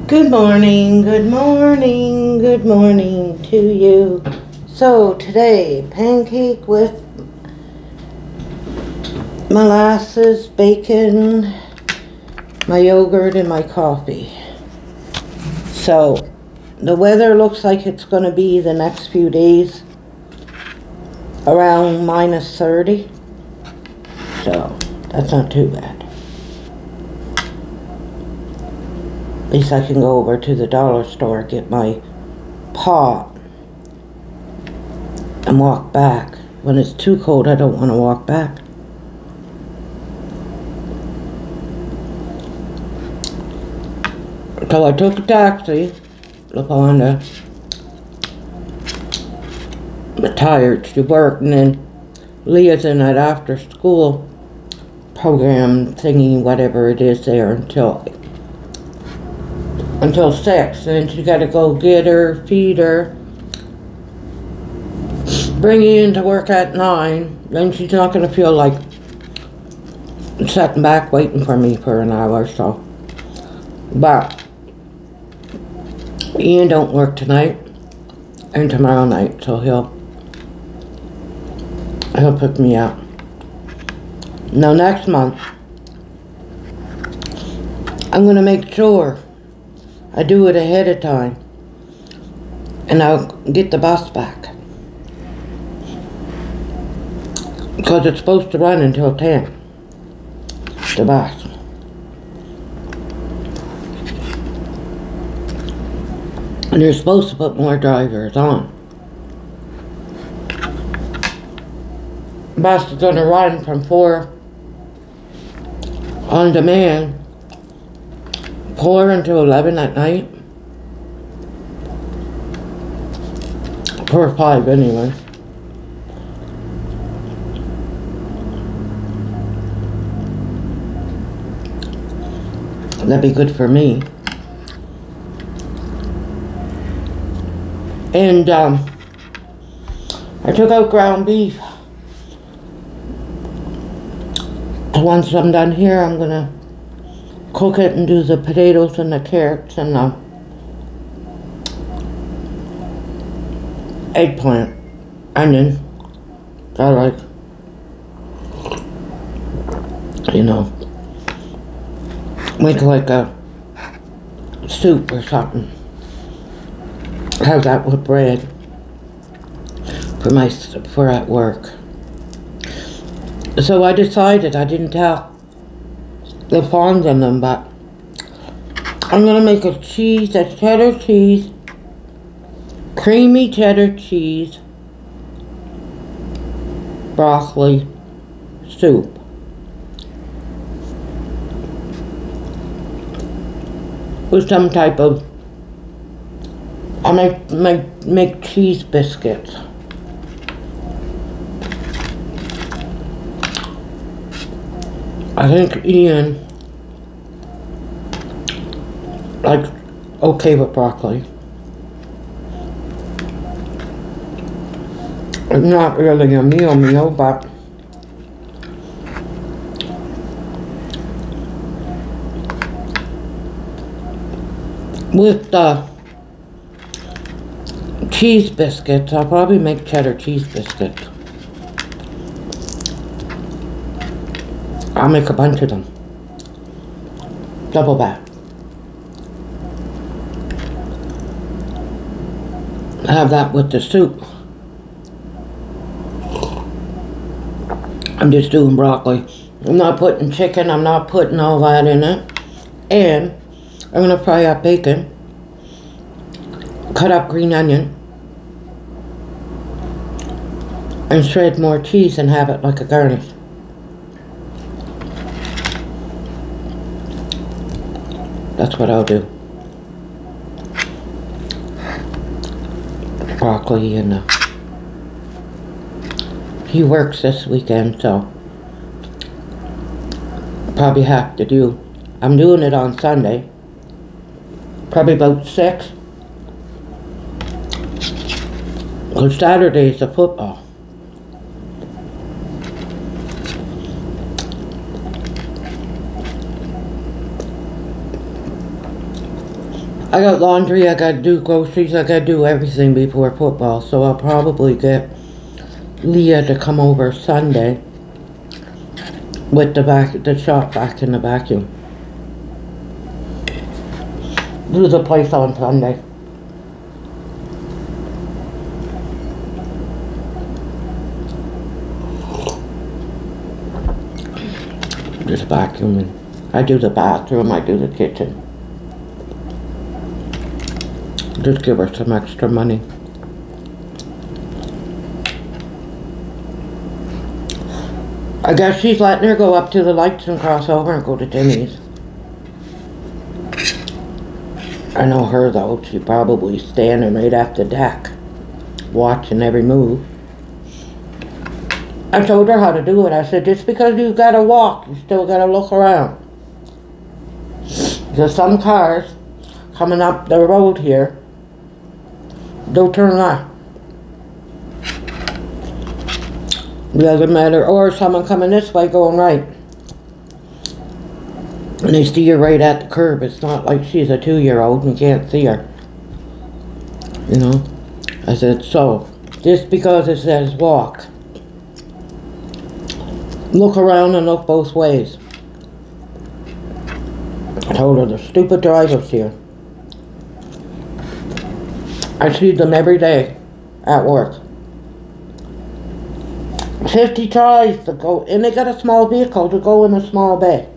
Good morning, good morning, good morning to you. So today, pancake with molasses, bacon, my yogurt, and my coffee. So the weather looks like it's going to be the next few days around minus 30. So that's not too bad. At least I can go over to the dollar store, get my pot, and walk back. When it's too cold, I don't want to walk back. So I took a taxi up on the tired to work, and then Leah's in that after school program thingy, whatever it is there, until 6, and then she got to go get her, feed her, bring her into work at 9. Then she's not going to feel like sitting back waiting for me for an hour or so. But Ian don't work tonight and tomorrow night, so he'll pick me up. Now next month, I'm going to make sure I do it ahead of time, and I'll get the bus back, because it's supposed to run until 10, the bus. And they're supposed to put more drivers on. The bus is going to run from 4 on demand, 4 until 11 at night. 4 or 5 anyway. That'd be good for me. And I took out ground beef. Once I'm done here, I'm gonna cook it and do the potatoes and the carrots and the eggplant, onion, garlic, make like a soup or something. Have that with bread for at work. So I decided, I didn't tell the farms in them, but I'm gonna make a cheddar cheese, creamy cheddar cheese, broccoli soup. With some type of, I make cheese biscuits. I think Ian likes okay with broccoli. It's not really a meal, but with the cheese biscuits, I'll probably make cheddar cheese biscuits. I'll make a bunch of them. Double back. Have that with the soup. I'm just doing broccoli. I'm not putting chicken, I'm not putting all that in it. And I'm gonna fry up bacon, cut up green onion, and shred more cheese and have it like a garnish. That's what I'll do. Broccoli and he works this weekend, so probably have to do. I'm doing it on Sunday, probably about 6. Because Saturday is the football. I got laundry, I gotta do groceries, I gotta do everything before football, so I'll probably get Leah to come over Sunday with the shop back in the vacuum. Do the place on Sunday. Just vacuuming. I do the bathroom, I do the kitchen. Just give her some extra money. I guess she's letting her go up to the lights and cross over and go to Timmy's. I know her though, she's probably standing right at the deck, watching every move. I told her how to do it. I said, just because you gotta walk, you still gotta look around. There's some cars coming up the road here, they'll turn left. Doesn't matter. Or someone coming this way going right. And they see her right at the curb. It's not like she's a 2-year-old and you can't see her. You know? I said, so, just because it says walk, look around and look both ways. I told her, the stupid drivers here. I see them every day at work. 50 tries to go, and they got a small vehicle to go in a small bay.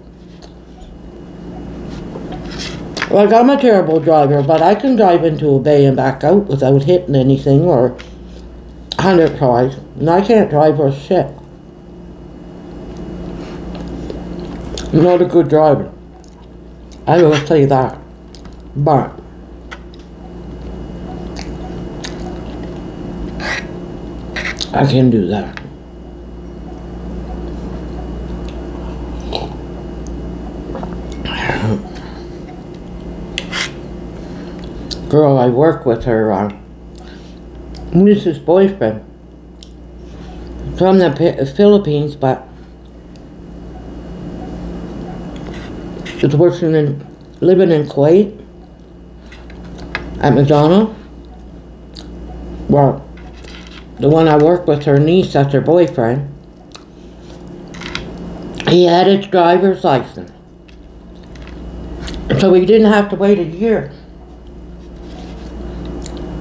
Like, I'm a terrible driver, but I can drive into a bay and back out without hitting anything or 100 tries, and I can't drive worth shit. I'm not a good driver. I will say that. But I can do that. Girl I work with, her Mrs. boyfriend, from the Philippines, but she's living in Kuwait at McDonald's. Well, the one I work with, her niece, that's her boyfriend. He had his driver's license, so he didn't have to wait a year.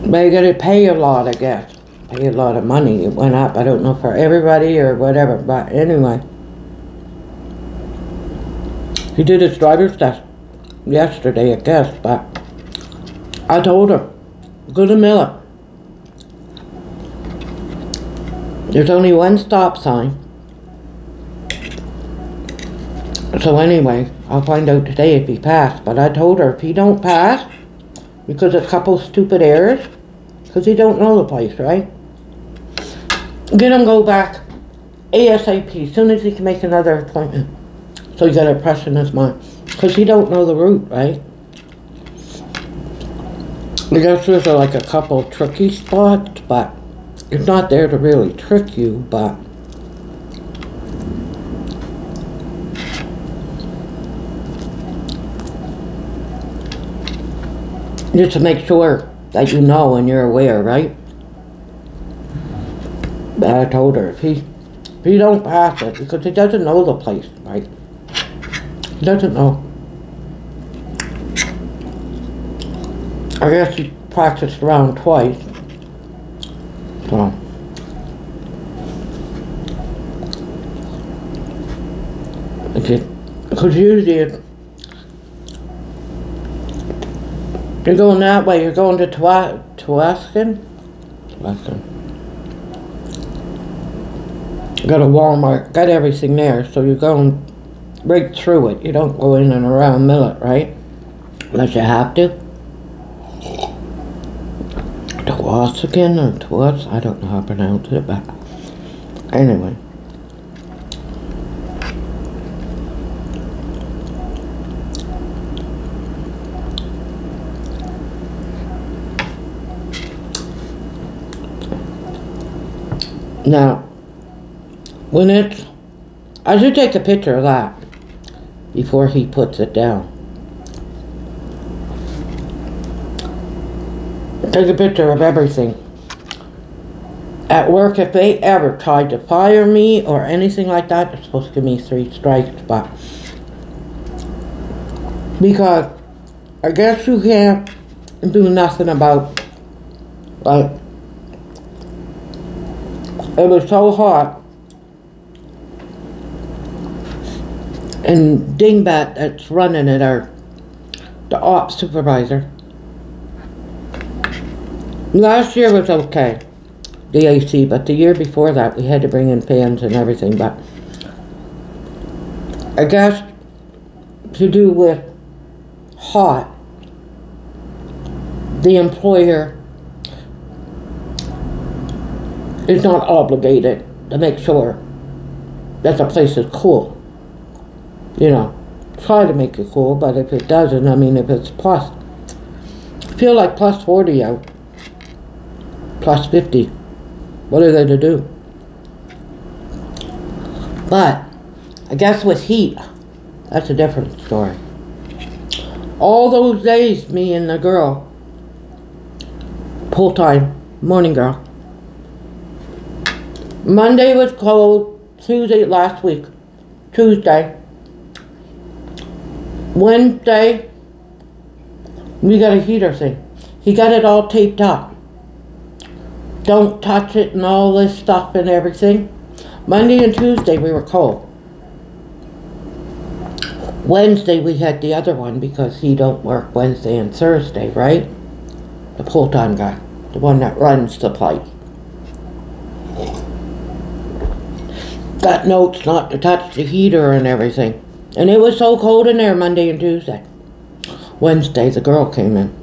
But you gotta pay a lot, I guess. Pay a lot of money. It went up, I don't know for everybody or whatever, but anyway. He did his driver's test yesterday, I guess, but I told her, go to Miller. There's only one stop sign. So anyway, I'll find out today if he passed, but I told her if he don't pass, because of a couple stupid errors, because he don't know the place, right? Get him go back ASAP, as soon as he can make another appointment. So you gotta press in his mind, because he don't know the route, right? I guess there's like a couple tricky spots, but it's not there to really trick you, but just to make sure that you know and you're aware, right? But I told her, if he don't pass it, because he doesn't know the place, right? He doesn't know. I guess he practiced around twice. So. Because usually you're going that way, you're going to Tuascan? Got a Walmart, got everything there, so you're going right through it. You don't go in and around Millet, right? Unless you have to. Tuascan or Tuas, I don't know how to pronounce it, but anyway. Now, when I should take a picture of that before he puts it down. Take a picture of everything. At work, if they ever tried to fire me or anything like that, they're supposed to give me 3 strikes, but because I guess you can't do nothing about, like, it was so hot, and Dingbat that's running it, the ops supervisor. Last year was okay, the AC, but the year before that we had to bring in fans and everything, but I guess to do with hot, the employer is not obligated to make sure that the place is cool. You know, try to make it cool, but if it doesn't, I mean, if it's plus, I feel like plus 40 out, plus 50, what are they to do? But I guess with heat, that's a different story. All those days, me and the girl, full-time morning girl, Monday was cold, Tuesday last week, Tuesday, Wednesday, we got a heater thing. He got it all taped up. Don't touch it and all this stuff and everything. Monday and Tuesday we were cold. Wednesday we had the other one because he don't work Wednesday and Thursday, right? The full-time guy, the one that runs the place. Got notes not to touch the heater and everything. And it was so cold in there Monday and Tuesday. Wednesday the girl came in.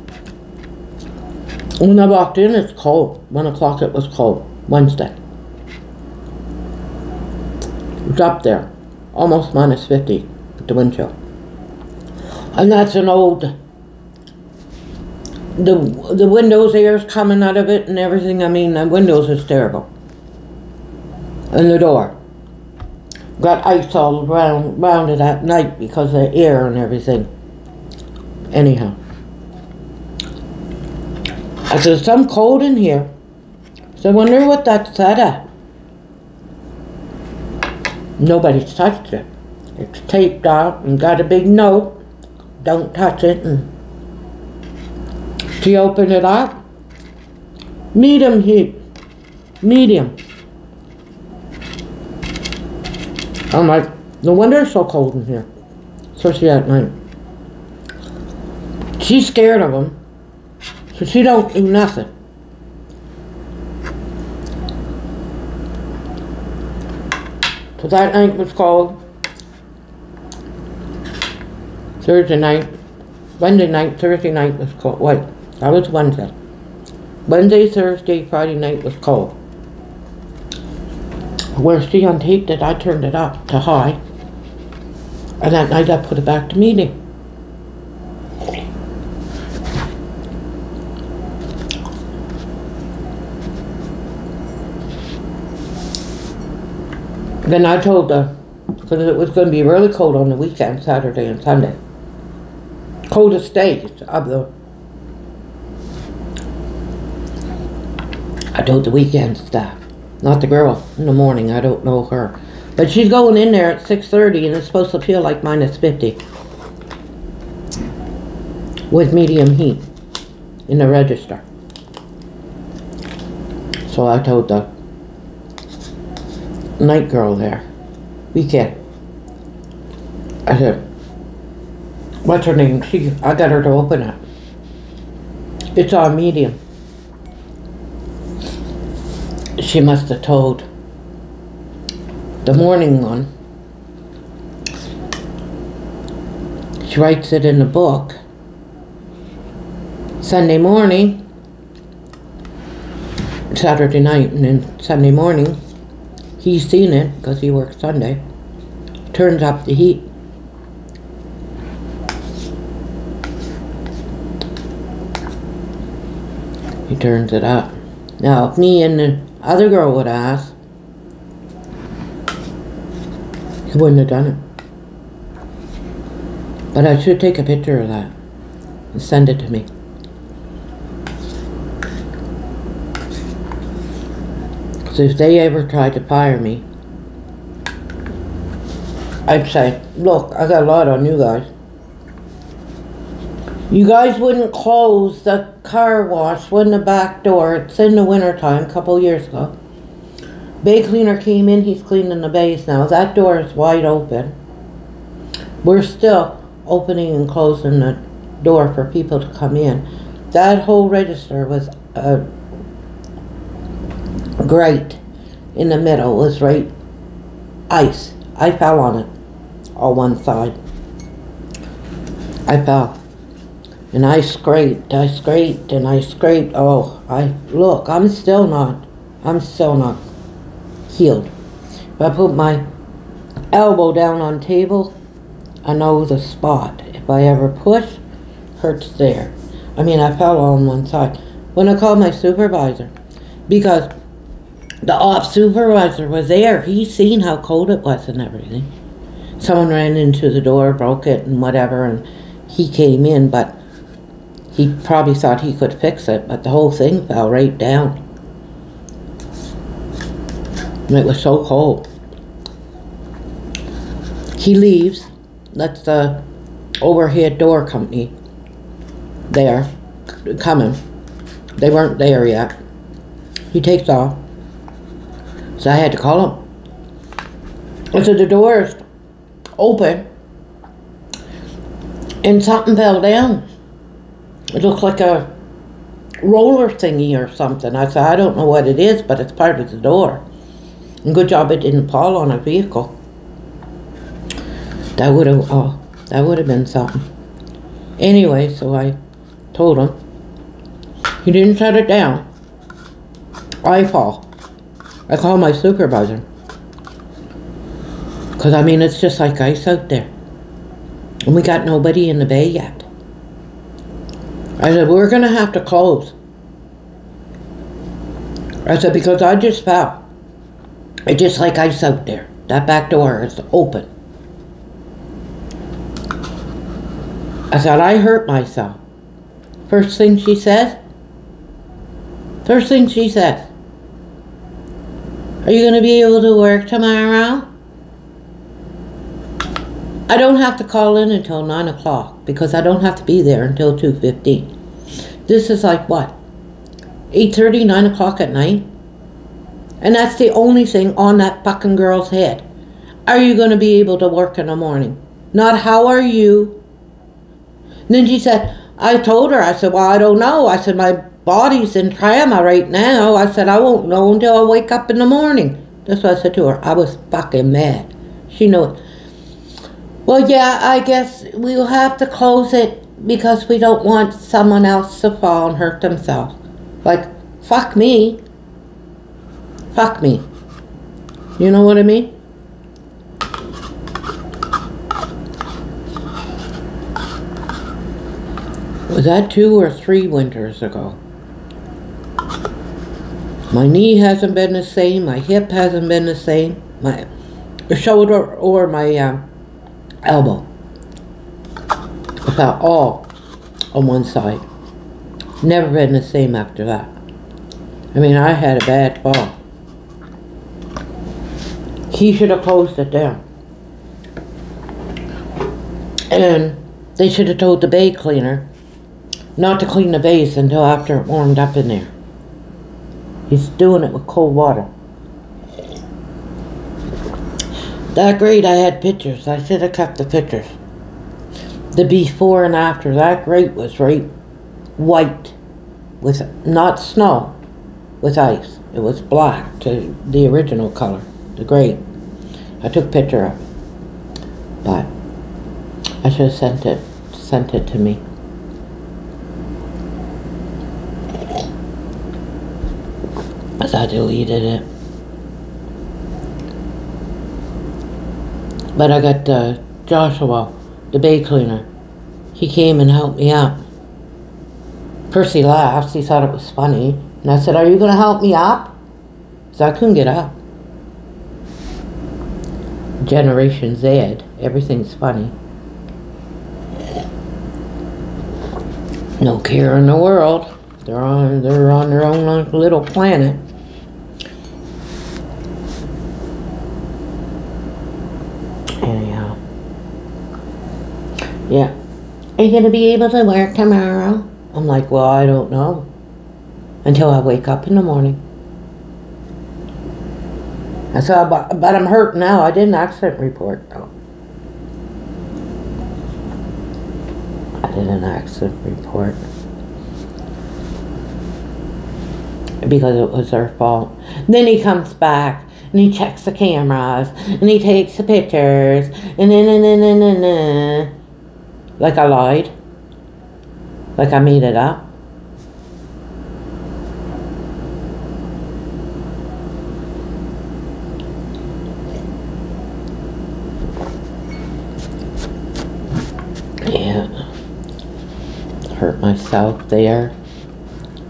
When I walked in, it's cold. 1 o'clock it was cold. Wednesday. It was up there. Almost minus 50 with the wind chill. And that's an old... The windows air's coming out of it and everything. I mean, the windows is terrible. And the door. Got ice all around it at night because of the air and everything. Anyhow. I said, some cold in here. So I wonder what that's set at. Nobody's touched it. It's taped out and got a big note. Don't touch it. And she opened it up. Medium heat. Medium. I'm like, no wonder it's so cold in here. Especially at night. She's scared of them. So she don't do nothing. So that night was cold. Thursday night. Wednesday night, Thursday night was cold. Wait, that was Wednesday. Wednesday, Thursday, Friday night was cold. Where she untaped it, I turned it up to high. And that night I put it back to medium. Then I told her, because it was going to be really cold on the weekend, Saturday and Sunday. Coldest days of the... I told the weekend staff, not the girl in the morning, I don't know her. But she's going in there at 6:30 and it's supposed to feel like minus 50. With medium heat in the register. So I told the night girl there, weekend. I said, what's her name? I got her to open it. It's on medium. She must have told the morning one. She writes it in the book. Sunday morning, Saturday night, and then Sunday morning, he's seen it because he works Sunday. Turns up the heat. He turns it up. Now, if me and the other girl would ask, he wouldn't have done it. But I should take a picture of that and send it to me. So if they ever tried to fire me, I'd say, look, I got a lot on you guys. You guys wouldn't close the car wash, wouldn't the back door. It's in the winter time, a couple years ago. Bay cleaner came in, he's cleaning the bays now. That door is wide open. We're still opening and closing the door for people to come in. That whole register was grate in the middle, was right ice. I fell on it, all one side. I fell. And I scraped, and I scraped. Oh, I'm still not healed. If I put my elbow down on table, I know the spot. If I ever push, hurts there. I mean, I fell on one side. When I called my supervisor, because the ops supervisor was there, he seen how cold it was and everything. Someone ran into the door, broke it and whatever, and he came in, but he probably thought he could fix it, but the whole thing fell right down. And it was so cold. He leaves, lets the overhead door company there, coming. They weren't there yet. He takes off. So I had to call him. I said, the door is open and something fell down. It looks like a roller thingy or something. I said, I don't know what it is, but it's part of the door. And good job it didn't fall on a vehicle. That would have been something. Anyway, so I told him. He didn't shut it down. I fall. I called my supervisor. Because, I mean, it's just like ice out there. And we got nobody in the bay yet. I said, we're going to have to close. I said, because I just fell. It's just like ice out there. That back door is open. I said, I hurt myself. First thing she says, are you going to be able to work tomorrow? I don't have to call in until 9 o'clock because I don't have to be there until 2:15. This is like what? 8:30, 9 o'clock at night? And that's the only thing on that fucking girl's head. Are you going to be able to work in the morning? Not how are you? And then she said, I told her, I said, well, I don't know. I said, my body's in trauma right now. I said, I won't know until I wake up in the morning. That's what I said to her. I was fucking mad. She knew it. Well, yeah, I guess we'll have to close it because we don't want someone else to fall and hurt themselves. Like, fuck me. Fuck me. You know what I mean? Was that 2 or 3 winters ago? My knee hasn't been the same. My hip hasn't been the same. My shoulder or my elbow. I felt all on one side. Never been the same after that. I mean, I had a bad fall. He should have closed it down. And they should have told the bay cleaner not to clean the bays until after it warmed up in there. He's doing it with cold water. That grate, I had pictures. I should have kept the pictures. The before and after. That grate was right white with not snow, with ice. It was black to the original color, the grate. I took a picture of it, but I should have sent it to me. As I deleted it. But I got Joshua, the bay cleaner. He came and helped me out. First he laughed, he thought it was funny. And I said, are you going to help me up? So I couldn't get up. Generation Z, everything's funny. No care in the world. They're on their own little planet. Yeah. Are you going to be able to work tomorrow? I'm like, well, I don't know. Until I wake up in the morning. I said, but I'm hurt now. I did an accident report, though. I did an accident report. Because it was their fault. Then he comes back and he checks the cameras and he takes the pictures and like I lied. Like I made it up. Yeah. Hurt myself there.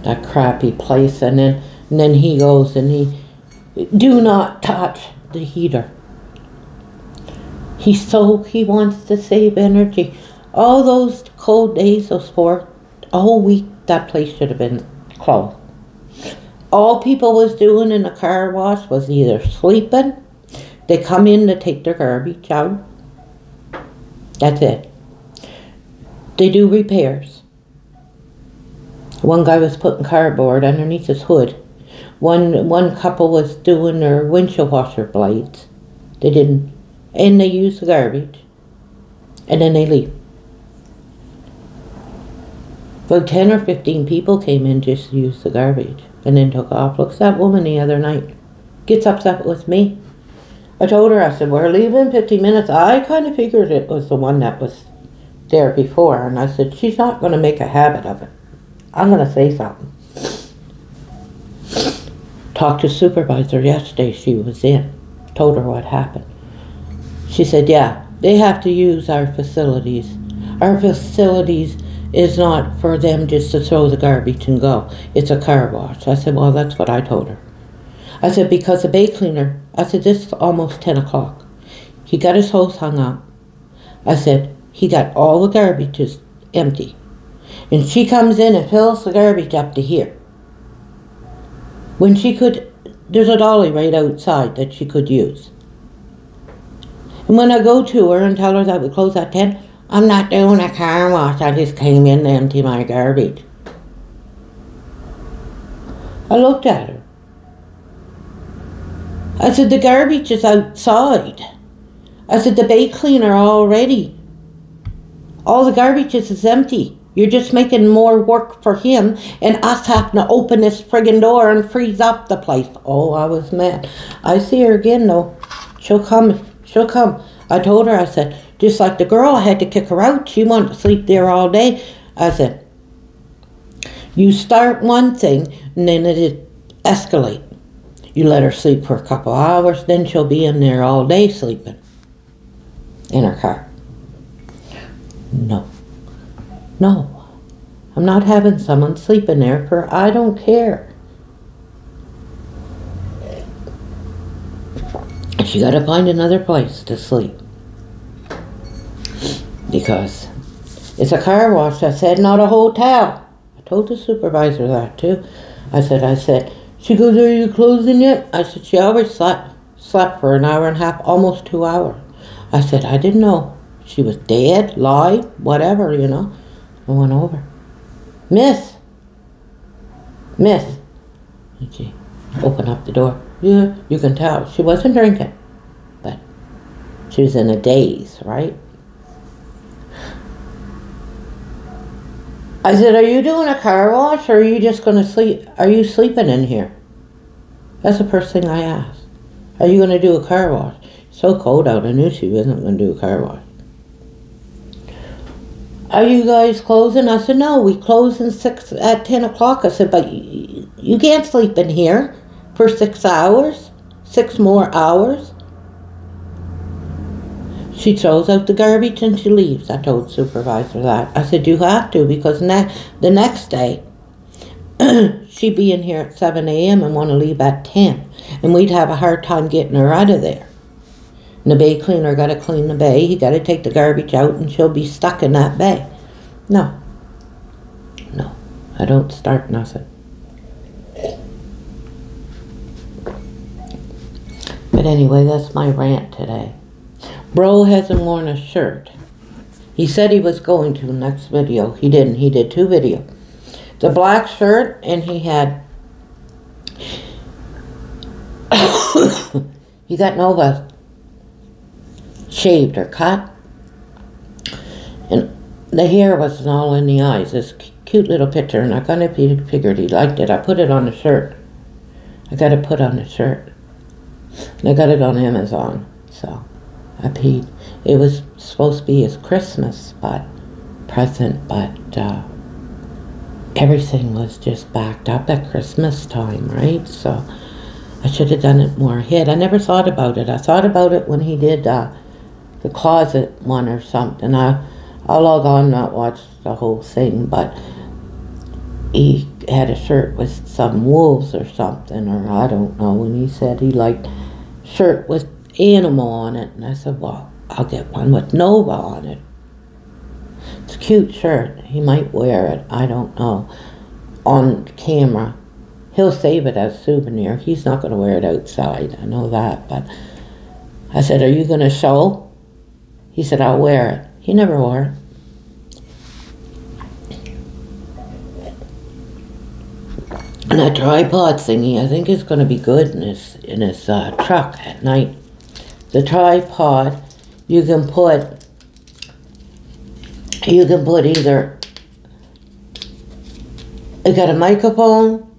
That crappy place, and then he goes and he, do not touch the heater. He wants to save energy. All those cold days, a whole week, that place should have been closed. All people was doing in the car wash was either sleeping, they come in to take their garbage out. That's it. They do repairs. One guy was putting cardboard underneath his hood. One couple was doing their windshield washer blades. They didn't. And they used the garbage. And then they leave. About 10 or 15 people came in just to use the garbage. And then took off. Looks at that woman the other night. Gets upset with me. I told her, I said, we're leaving in 15 minutes. I kind of figured it was the one that was there before. And I said, she's not going to make a habit of it. I'm going to say something. Talked to supervisor yesterday. She was in. Told her what happened. She said, yeah, they have to use our facilities. Our facilities is not for them just to throw the garbage and go. It's a car wash. I said, well, that's what I told her. I said, because the bay cleaner, I said, this is almost 10 o'clock. He got his hose hung up. I said, he got all the garbages empty. And she comes in and fills the garbage up to here. When she could, there's a dolly right outside that she could use. And when I go to her and tell her that we close at 10, I'm not doing a car wash, I just came in to empty my garbage. I looked at her. I said, the garbage is outside. I said, the bay cleaner already. All the garbage is empty. You're just making more work for him and us having to open this friggin' door and freeze up the place. Oh, I was mad. I see her again, though. She'll come. She'll come. I told her, I said, just like the girl, I had to kick her out. She wanted to sleep there all day. I said, you start one thing and then it escalate. You let her sleep for a couple hours, then she'll be in there all day sleeping in her car. No. No, I'm not having someone sleep in there for, I don't care. She got to find another place to sleep. Because it's a car wash, I said, not a hotel. I told the supervisor that too. I said, she goes, are you closing yet? I said, she always slept for an hour and a half, almost 2 hours. I said, I didn't know. She was dead, live, whatever, you know. I went over. Miss. And she opened up the door. Yeah, you can tell. She wasn't drinking. But she was in a daze, right? I said, are you doing a car wash or are you just going to sleep? Are you sleeping in here? That's the first thing I asked. Are you going to do a car wash? It's so cold out. I knew she wasn't going to do a car wash. Are you guys closing? I said, no, we close at 10 o'clock. I said, but you can't sleep in here for 6 hours, 6 more hours. She throws out the garbage and she leaves. I told supervisor that. I said, you have to, because the next day, she'd be in here at 7 a.m. and want to leave at 10. And we'd have a hard time getting her out of there. And the bay cleaner got to clean the bay. He got to take the garbage out and she'll be stuck in that bay. No. No. I don't start nothing. But anyway, that's my rant today. Bro hasn't worn a shirt He said he was going to next video. He didn't. He did 2 videos. The black shirt, and he had... he got Nova shaved or cut. And the hair wasn't all in the eyes. This cute little picture, and I kind of figured he liked it. I put it on the shirt. I got it put on the shirt. And I got it on Amazon, so I paid. It was supposed to be his Christmas present, but everything was just backed up at Christmas time, right? So I should have done it more ahead. I never thought about it. I thought about it when he did the closet one or something. I'll log on, not watch the whole thing, but he had a shirt with some wolves or something, or I don't know, and he said he liked shirt with animal on it, and I said, well, I'll get one with Nova on it. It's a cute shirt. He might wear it, I don't know, on camera. He'll save it as a souvenir. He's not going to wear it outside, I know that, but I said, are you going to show? He said, I'll wear it. He never wore it. And that tripod thingy, I think is going to be good in his truck at night. The tripod, you can put either, it got a microphone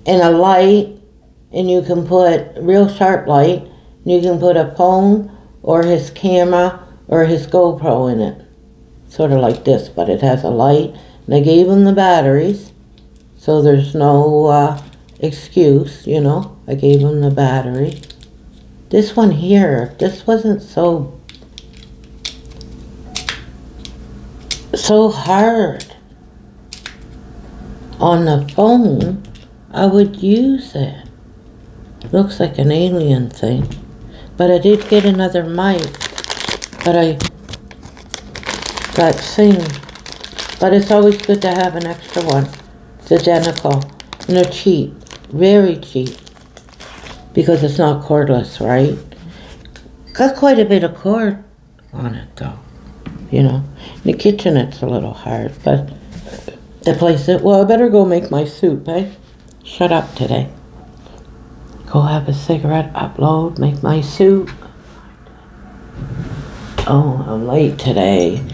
and a light, and you can put real sharp light, and you can put a phone or his camera or his GoPro in it. Sort of like this, but it has a light. And I gave him the batteries, so there's no excuse, you know. I gave him the battery. This one here, this wasn't so hard. On the phone, I would use it. Looks like an alien thing. But I did get another mic. But that thing. But it's always good to have an extra one. It's identical. And they're cheap. Very cheap. Because it's not cordless, right? Got quite a bit of cord on it though. You know. In the kitchen it's a little hard. But the place that, well, I better go make my soup, eh? Shut up today. Go have a cigarette, upload, make my soup. Oh, I'm late today.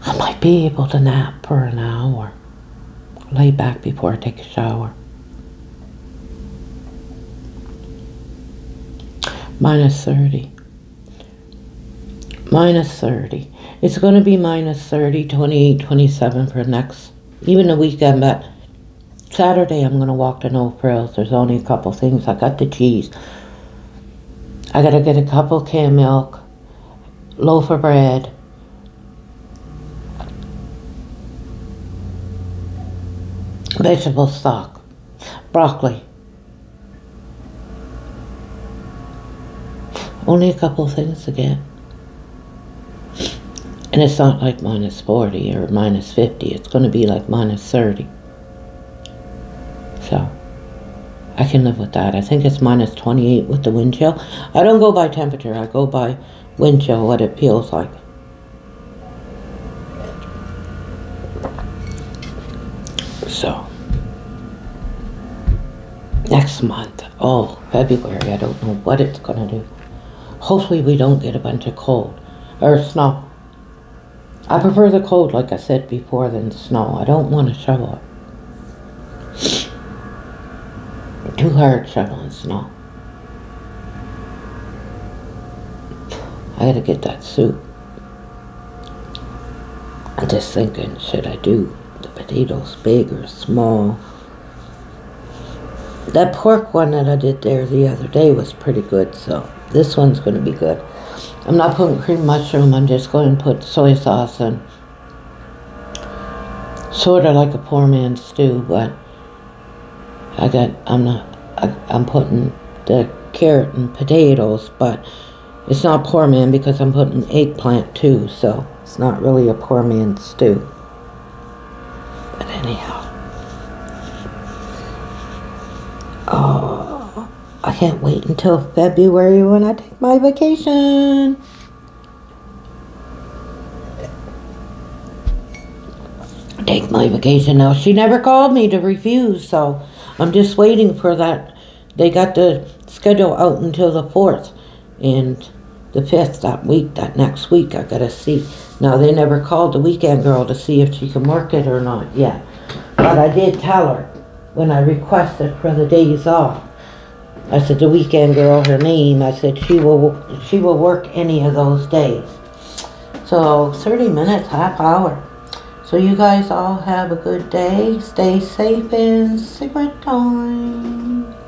I might be able to nap for an hour. Lay back before I take a shower. Minus 30. Minus 30. It's going to be minus 30, 28, 27 for next, even the weekend, but Saturday I'm going to walk to No Frills. There's only a couple things. I got the cheese. I got to get a couple canned milk, loaf of bread, vegetable stock, broccoli. Only a couple things to get. And it's not like minus 40 or minus 50. It's going to be like minus 30. So, I can live with that. I think it's minus 28 with the wind chill. I don't go by temperature. I go by wind chill, what it feels like. So, next month. Oh, February. I don't know what it's going to do. Hopefully we don't get a bunch of cold. Or snow. I prefer the cold, like I said before, than snow. I don't want to shovel it. Too hard shoveling snow. I gotta get that soup. I'm just thinking, should I do the potatoes big or small? That pork one that I did there the other day was pretty good, so this one's going to be good. I'm not putting cream mushroom, I'm just going to put soy sauce in. Sort of like a poor man's stew, but I'm putting the carrot and potatoes, but it's not poor man because I'm putting eggplant too, so it's not really a poor man's stew. But anyhow. Oh, I can't wait until February when I take my vacation. take my vacation now. She never called me to refuse, so I'm just waiting for that. They got the schedule out until the 4th and the 5th that week, that next week. I gotta see. Now, they never called the weekend girl to see if she can work it or not yet. But I did tell her when I requested for the days off. I said, the weekend girl, her name, I said she will work any of those days. So 30 minutes, half hour. So you guys all have a good day. Stay safe and cigarette time.